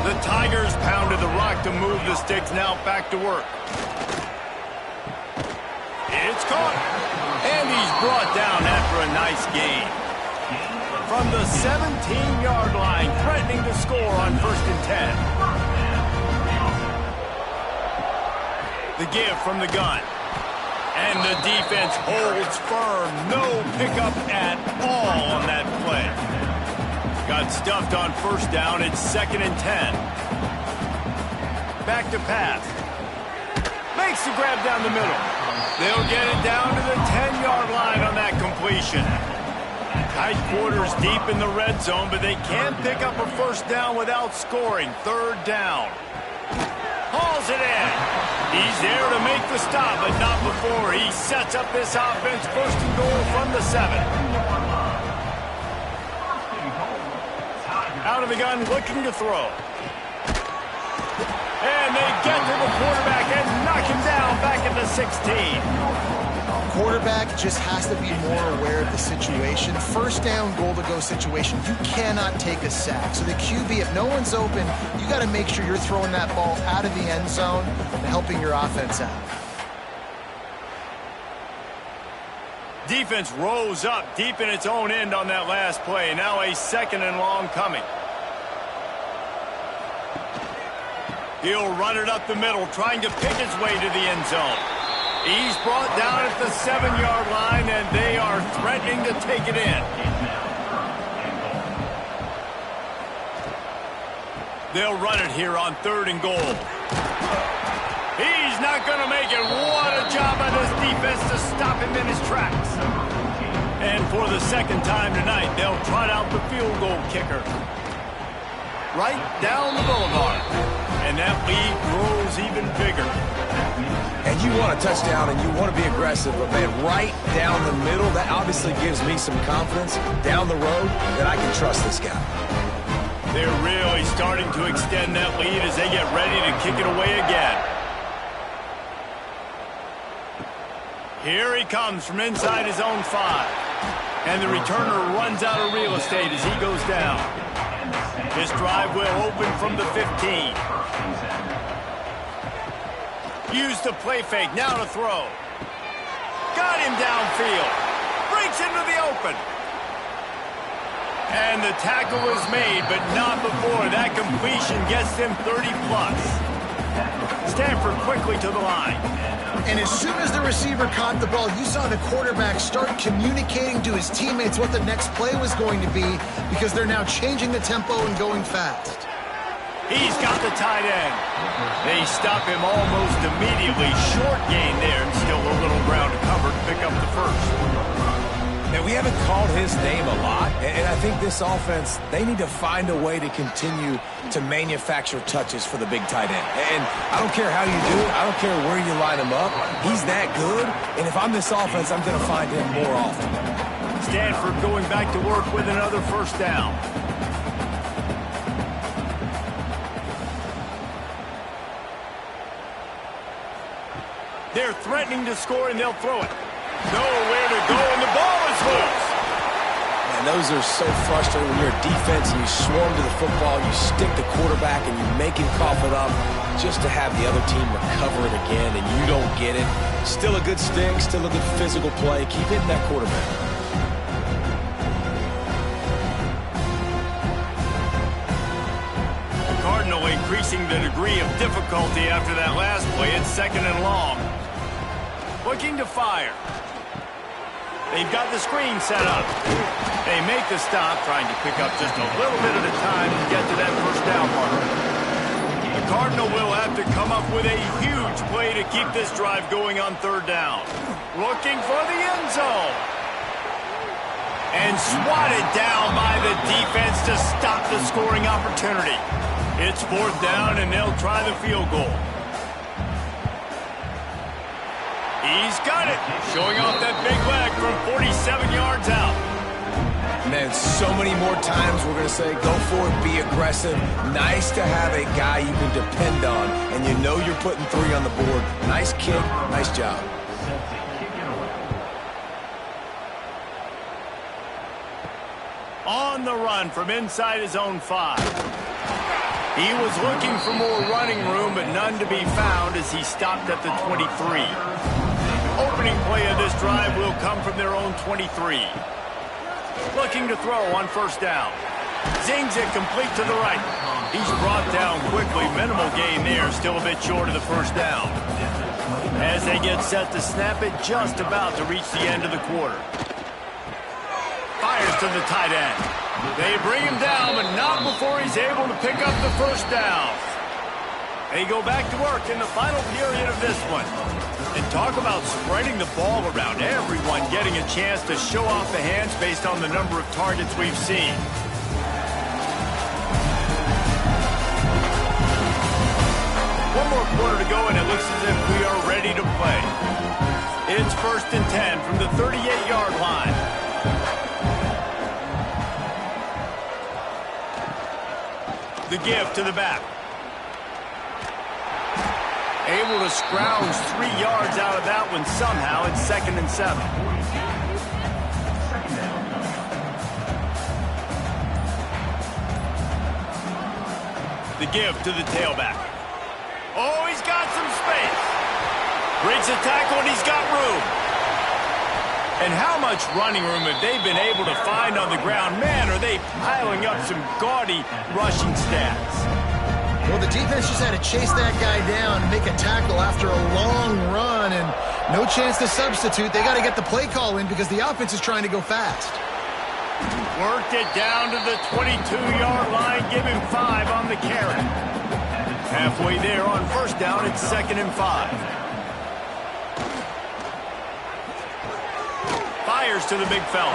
The Tigers pounded the rock to move the sticks. Now back to work. It's caught. And he's brought down after a nice gain. From the 17-yard line, threatening to score on 1st and 10. The give from the gun. And the defense holds firm. No pickup at all on that play. Got stuffed on 1st down. It's 2nd and 10. Back to pass. Makes the grab down the middle. They'll get it down to the 10-yard line on that completion. Tight quarters deep in the red zone, but they can't pick up a 1st down without scoring. 3rd down. Hauls it in. He's there to make the stop, but not before. He sets up this offense 1st and goal from the 7. Out of the gun, looking to throw. And they get to the quarterback and knock him down back at the 16. Quarterback just has to be more aware of the situation. 1st down, goal-to-go situation, you cannot take a sack. So the QB, if no one's open, you got to make sure you're throwing that ball out of the end zone and helping your offense out. Defense rose up deep in its own end on that last play. Now a 2nd and long coming. He'll run it up the middle, trying to pick his way to the end zone. He's brought down at the 7-yard line, and they are threatening to take it in. They'll run it here on 3rd and goal. He's not going to make it. What a job by this defense to stop him in his tracks. And for the 2nd time tonight, they'll trot out the field goal kicker. Right down the boulevard. And that lead grows even bigger. And you want a touchdown and you want to be aggressive, but man, right down the middle, that obviously gives me some confidence down the road that I can trust this guy. They're really starting to extend that lead as they get ready to kick it away again. Here he comes from inside his own 5. And the returner runs out of real estate as he goes down. This drive will open from the 15. Use the play fake, now to throw. Got him downfield. Breaks into the open. And the tackle is made, but not before. That completion gets them 30+. Stanford quickly to the line. And as soon as the receiver caught the ball, you saw the quarterback start communicating to his teammates what the next play was going to be because they're now changing the tempo and going fast. He's got the tight end. They stop him almost immediately. Short gain there, and still a little ground to cover to pick up the first. And we haven't called his name a lot, and I think this offense, they need to find a way to continue to manufacture touches for the big tight end. And I don't care how you do it. I don't care where you line him up. He's that good, and if I'm this offense, I'm going to find him more often. Stanford going back to work with another first down. They're threatening to score, and they'll throw it. Nowhere to go, and the ball is loose. And those are so frustrating when you're a defense and you swarm to the football, you stick the quarterback, and you make him cough it up just to have the other team recover it again, and you don't get it. Still a good stick, still a good physical play. Keep hitting that quarterback. The Cardinal increasing the degree of difficulty after that last play. It's 2nd and long. Looking to fire. They've got the screen set up. They make the stop, trying to pick up just a little bit at a time to get to that first down marker. The Cardinal will have to come up with a huge play to keep this drive going on 3rd down. Looking for the end zone. And swatted down by the defense to stop the scoring opportunity. It's 4th down, and they'll try the field goal. He's got it, showing off that big leg from 47 yards out. Man, so many more times we're going to say, go for it, be aggressive. Nice to have a guy you can depend on, and you know you're putting 3 on the board. Nice kick, nice job. On the run from inside his own 5. He was looking for more running room, but none to be found as he stopped at the 23. Opening play of this drive will come from their own 23. Looking to throw on 1st down. Zings it complete to the right. He's brought down quickly. Minimal gain there, still a bit short of the 1st down. As they get set to snap it, just about to reach the end of the quarter. Fires to the tight end. They bring him down, but not before he's able to pick up the 1st down. They go back to work in the final period of this one. And talk about spreading the ball around. Everyone getting a chance to show off the hands based on the number of targets we've seen. One more quarter to go, and it looks as if we are ready to play. It's 1st and 10 from the 38-yard line. The give to the back. Able to scrounge 3 yards out of that one somehow. It's 2nd and 7. The give to the tailback. Oh, he's got some space. Breaks a tackle, and he's got room. And how much running room have they been able to find on the ground? Man, are they piling up some gaudy rushing stats. Well, the defense just had to chase that guy down and make a tackle after a long run, and no chance to substitute. They got to get the play call in because the offense is trying to go fast. Worked it down to the 22-yard line. Give him 5 on the carry. Halfway there on 1st down, it's 2nd and 5. Fires to the big fella.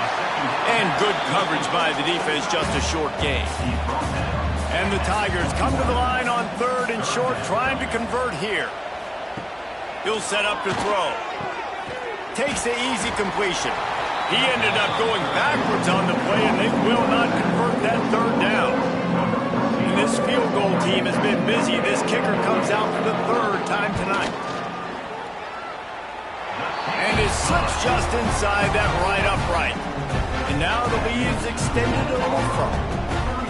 And good coverage by the defense, just a short gain. And the Tigers come to the line on 3rd and short, trying to convert here. He'll set up to throw. Takes the easy completion. He ended up going backwards on the play, and they will not convert that 3rd down. And this field goal team has been busy. This kicker comes out for the 3rd time tonight. And it slips just inside that right upright. And now the lead is extended a little further.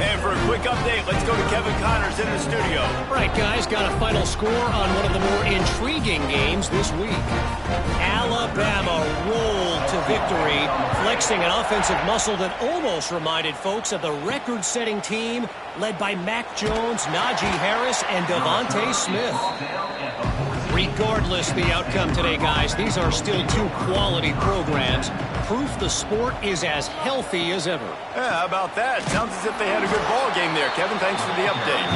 And for a quick update. Let's go to Kevin Connors in the studio. Right, guys, got a final score on one of the more intriguing games this week. Alabama rolled to victory, flexing an offensive muscle that almost reminded folks of the record-setting team led by Mac Jones, Najee Harris, and Devontae Smith. Regardless the outcome today, guys, these are still two quality programs. Proof the sport is as healthy as ever. Yeah, how about that? Sounds as if they had a good ball game there, Kevin. Thanks for the update.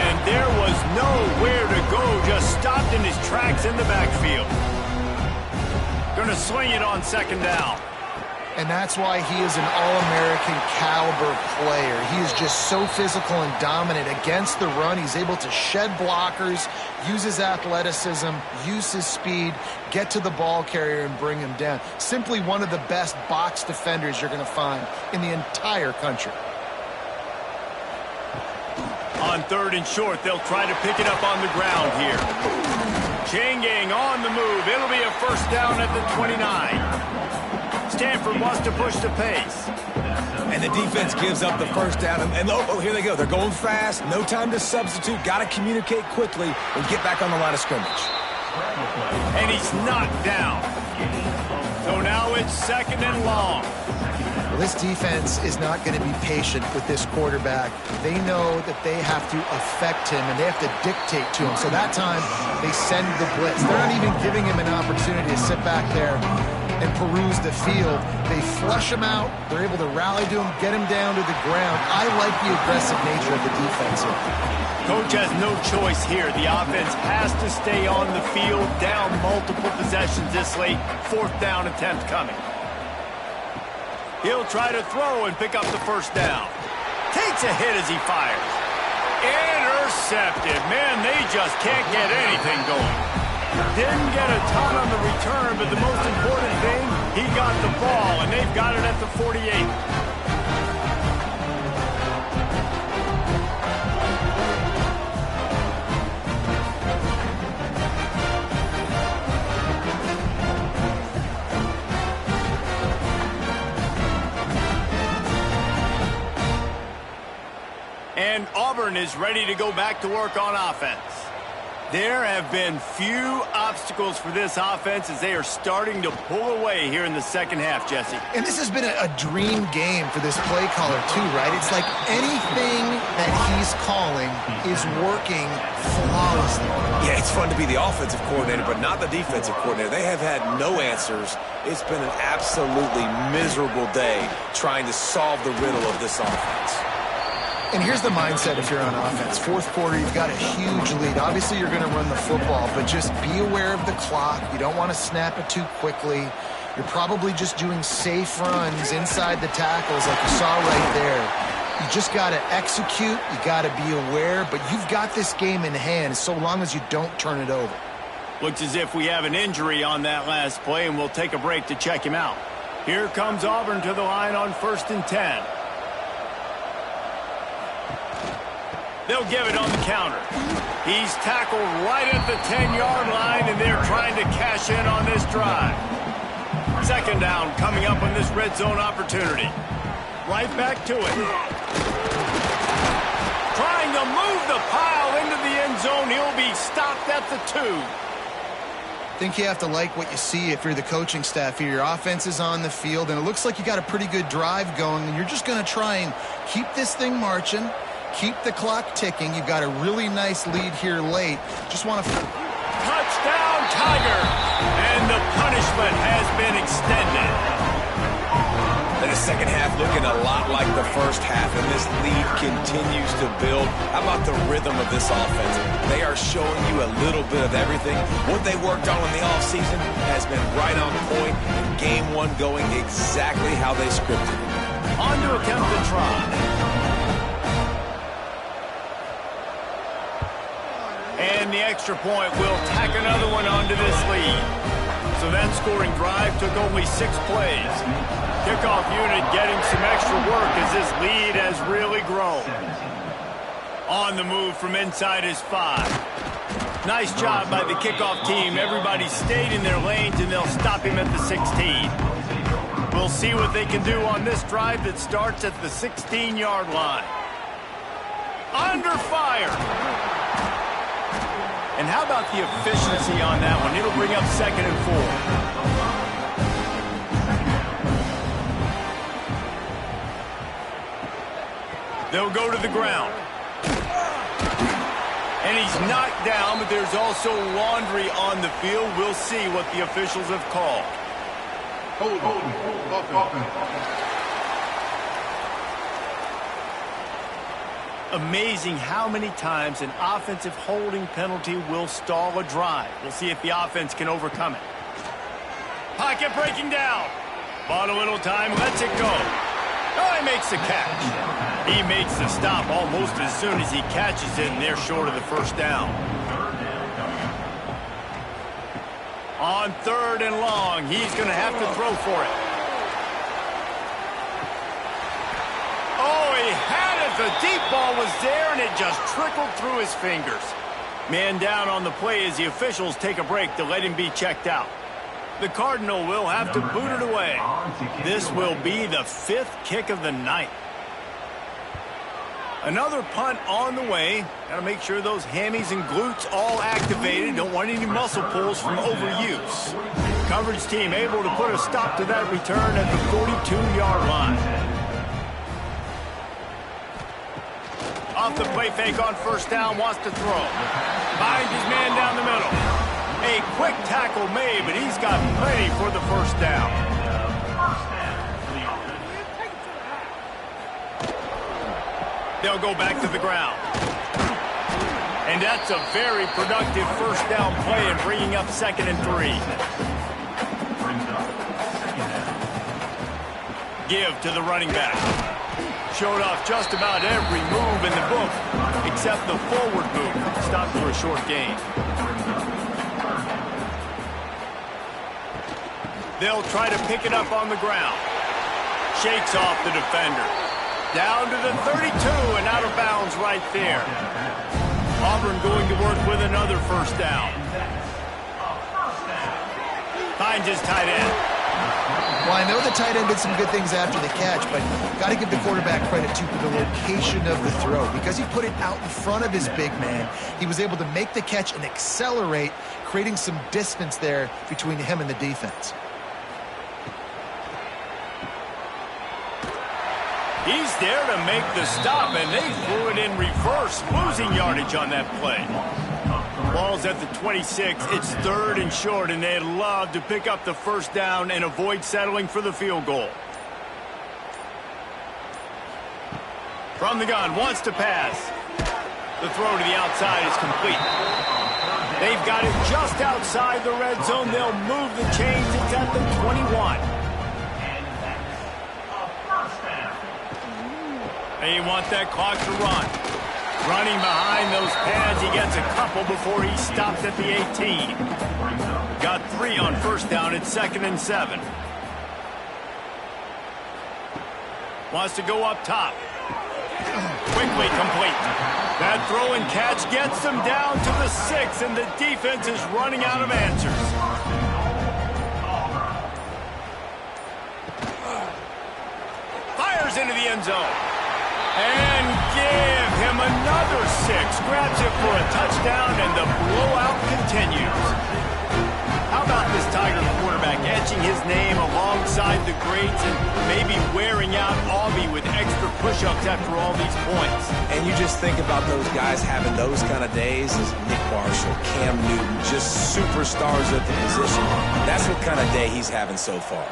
And there was nowhere to go, just stopped in his tracks in the backfield. Going to swing it on second down. And that's why he is an All-American caliber player. He is just so physical and dominant against the run. He's able to shed blockers, use his athleticism, use his speed, get to the ball carrier and bring him down. Simply one of the best box defenders you're going to find in the entire country. On third and short, they'll try to pick it up on the ground here. Changing on the move. It'll be a first down at the 29. Stanford wants to push the pace. And the defense gives up the first down. And oh, here they go. They're going fast. No time to substitute. Got to communicate quickly and get back on the line of scrimmage. And he's knocked down. So now it's second and long. This defense is not going to be patient with this quarterback. They know that they have to affect him, and they have to dictate to him. So that time, they send the blitz. They're not even giving him an opportunity to sit back there and peruse the field. They flush him out. They're able to rally to him, get him down to the ground. I like the aggressive nature of the defense here. Coach has no choice here. The offense has to stay on the field, down multiple possessions this late. Fourth down attempt coming. He'll try to throw and pick up the first down. Takes a hit as he fires. Intercepted. Man, they just can't get anything going. Didn't get a ton on the return, but the most important thing, he got the ball, and they've got it at the 48. And Auburn is ready to go back to work on offense. There have been few obstacles for this offense as they are starting to pull away here in the second half, Jesse. And this has been a dream game for this play caller, too, right? It's like anything that he's calling is working flawlessly. Yeah, it's fun to be the offensive coordinator, but not the defensive coordinator. They have had no answers. It's been an absolutely miserable day trying to solve the riddle of this offense. And here's the mindset if you're on offense. Fourth quarter, you've got a huge lead. Obviously, you're going to run the football, but just be aware of the clock. You don't want to snap it too quickly. You're probably just doing safe runs inside the tackles like you saw right there. You just got to execute. You got to be aware, but you've got this game in hand so long as you don't turn it over. Looks as if we have an injury on that last play, and we'll take a break to check him out. Here comes Auburn to the line on 1st and 10. They'll give it on the counter. He's tackled right at the 10-yard line, and they're trying to cash in on this drive. Second down coming up on this red zone opportunity. Right back to it. Trying to move the pile into the end zone. He'll be stopped at the 2. I think you have to like what you see if you're the coaching staff here. Your offense is on the field, and it looks like you got a pretty good drive going, and you're just going to try and keep this thing marching. Keep the clock ticking. You've got a really nice lead here late. Just want to... Touchdown, Tiger! And the punishment has been extended. And the second half looking a lot like the first half, and this lead continues to build. How about the rhythm of this offense? They are showing you a little bit of everything. What they worked on in the offseason has been right on point, and game one going exactly how they scripted it. On to attempt the try. And the extra point will tack another one onto this lead. So that scoring drive took only 6 plays. Kickoff unit getting some extra work as this lead has really grown. On the move from inside his 5. Nice job by the kickoff team. Everybody stayed in their lanes, and they'll stop him at the 16. We'll see what they can do on this drive that starts at the 16-yard line. Under fire. And how about the efficiency on that one? It'll bring up 2nd and 4. They'll go to the ground. And he's knocked down, but there's also laundry on the field. We'll see what the officials have called. Hold. Amazing how many times an offensive holding penalty will stall a drive. We'll see if the offense can overcome it. Pocket breaking down. Bought a little time, lets it go. Oh, he makes the catch. He makes the stop almost as soon as he catches it, and they're short of the first down. On 3rd and long, he's going to have to throw for it. Oh, he had it. The deep ball was there, and it just trickled through his fingers. Man down on the play as the officials take a break to let him be checked out. The Cardinal will have to boot it away. This will be the 5th kick of the night. Another punt on the way. Got to make sure those hammies and glutes all activated. Don't want any muscle pulls from overuse. Coverage team able to put a stop to that return at the 42-yard line. Off the play fake on 1st down, wants to throw. Finds his man down the middle. A quick tackle made, but he's got plenty for the 1st down. They'll go back to the ground. And that's a very productive 1st down play and bringing up 2nd and 3. Give to the running back. Showed off just about every move in the book, except the forward move. Stopped for a short gain. They'll try to pick it up on the ground. Shakes off the defender. Down to the 32 and out of bounds right there. Auburn going to work with another 1st down. Finds his tight end. Well, I know the tight end did some good things after the catch, but got to give the quarterback credit too for the location of the throw. Because he put it out in front of his big man, he was able to make the catch and accelerate, creating some distance there between him and the defense. He's there to make the stop, and they threw it in reverse, losing yardage on that play. Ball's at the 26. It's 3rd and short, and they'd love to pick up the 1st down and avoid settling for the field goal. From the gun, wants to pass. The throw to the outside is complete. They've got it just outside the red zone. They'll move the chains. It's at the 21. They want that clock to run. Running behind those pads, he gets a couple before he stops at the 18. Got 3 on 1st down. It's 2nd and 7. Wants to go up top. Quickly complete. That throw and catch gets them down to the 6, and the defense is running out of answers. Fires into the end zone. And give him another 6. Grabs it for a touchdown, and the blowout continues. How about this Tiger quarterback etching his name alongside the greats and maybe wearing out Aubrey with extra push-ups after all these points? And you just think about those guys having those kind of days as Nick Marshall, Cam Newton, just superstars at the position. That's what kind of day he's having so far.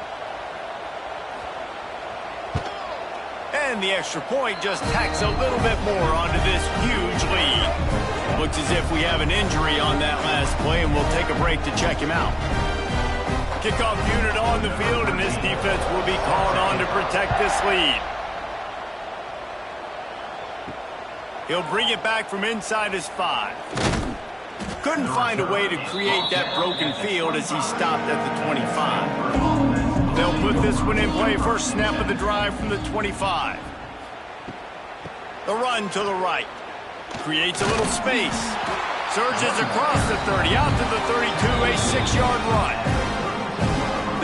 And the extra point just tacks a little bit more onto this huge lead. Looks as if we have an injury on that last play, and we'll take a break to check him out. Kickoff unit on the field, and this defense will be called on to protect this lead. He'll bring it back from inside his 5. Couldn't find a way to create that broken field as he stopped at the 25. They'll put this one in play. First snap of the drive from the 25. The run to the right. Creates a little space. Surges across the 30, out to the 32, a 6-yard run.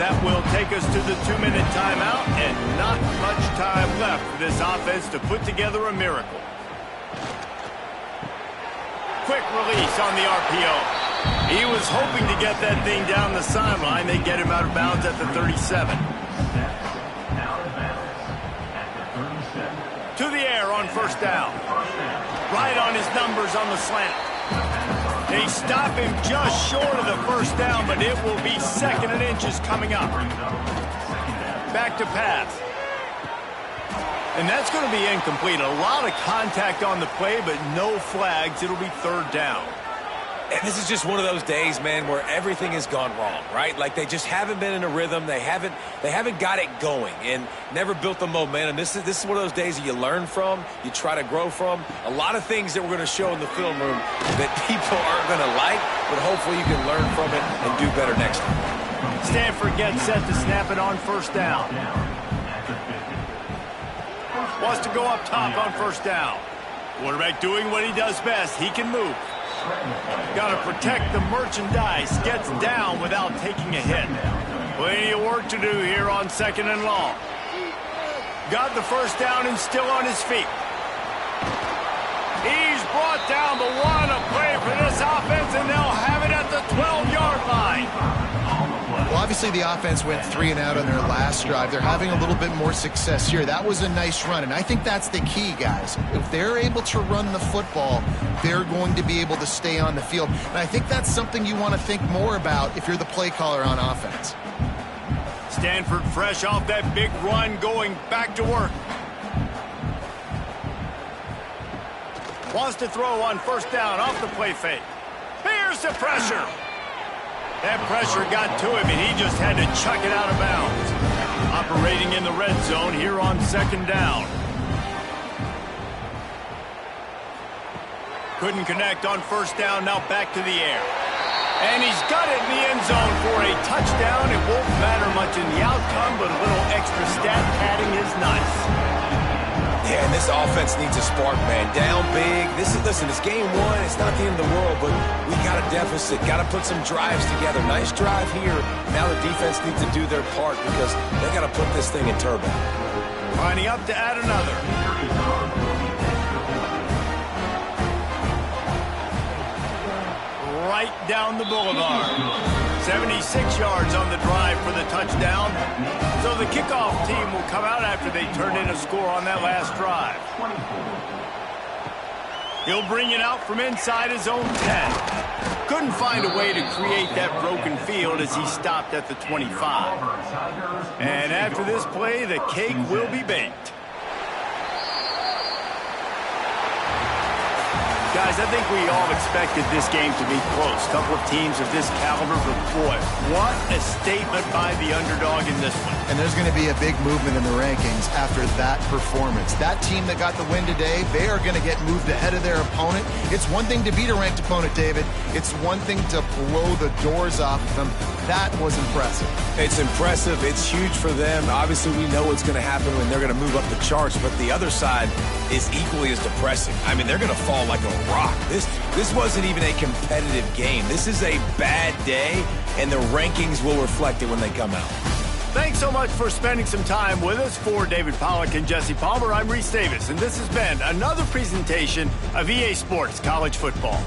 That will take us to the 2-minute timeout, and not much time left for this offense to put together a miracle. quick release on the RPO. He was hoping to get that thing down the sideline. They get him out of bounds at the 37. To the air on first down. Right on his numbers on the slant. They stop him just short of the first down, but it will be 2nd and inches coming up. Back to pass. And that's going to be incomplete. A lot of contact on the play, but no flags. It'll be 3rd down. And this is just one of those days, man, where everything has gone wrong, right? Like they just haven't been in a rhythm. They haven't got it going and never built the momentum. This is one of those days that you learn from, you try to grow from. A lot of things that we're going to show in the film room that people aren't going to like, but hopefully you can learn from it and do better next time. Stanford gets set to snap it on first down. Wants to go up top on first down. Quarterback doing what he does best. He can move. Got to protect the merchandise. Gets down without taking a hit. Plenty of work to do here on 2nd and long. Got the first down and still on his feet. He's brought down, but what a play for this offense, and they'll have it at the 12-yard line. Well, obviously the offense went 3 and out on their last drive. They're having a little bit more success here. That was a nice run, and I think that's the key, guys. If they're able to run the football, they're going to be able to stay on the field. And I think that's something you want to think more about if you're the play caller on offense. Stanford fresh off that big run, going back to work. Wants to throw on first down off the play fake. Here's the pressure. That pressure got to him, and he just had to chuck it out of bounds. Operating in the red zone here on 2nd down. Couldn't connect on first down, now back to the air. And he's got it in the end zone for a touchdown. It won't matter much in the outcome, but a little extra stat padding is nice. Yeah, and this offense needs a spark, man. Down big. Listen, it's game 1. It's not the end of the world, but we got a deficit. Got to put some drives together. Nice drive here. Now the defense needs to do their part because they got to put this thing in turbo. Lining up to add another. Right down the boulevard. 76 yards on the drive for the touchdown. So the kickoff team will come out after they turn in a score on that last drive. He'll bring it out from inside his own 10. Couldn't find a way to create that broken field as he stopped at the 25. And after this play, the cake will be baked. Guys, I think we all expected this game to be close. A couple of teams of this caliber, but boy, what a statement by the underdog in this one. And there's going to be a big movement in the rankings after that performance. That team that got the win today, they are going to get moved ahead of their opponent. It's one thing to beat a ranked opponent, David. It's one thing to blow the doors off of them. That was impressive. It's impressive. It's huge for them. Obviously, we know what's going to happen when they're going to move up the charts, but the other side is equally as depressing. I mean, they're going to fall like a rock. This wasn't even a competitive game. This is a bad day, and the rankings will reflect it when they come out. Thanks so much for spending some time with us. For David Pollack and Jesse Palmer, I'm Reese Davis, and this has been another presentation of EA Sports College Football.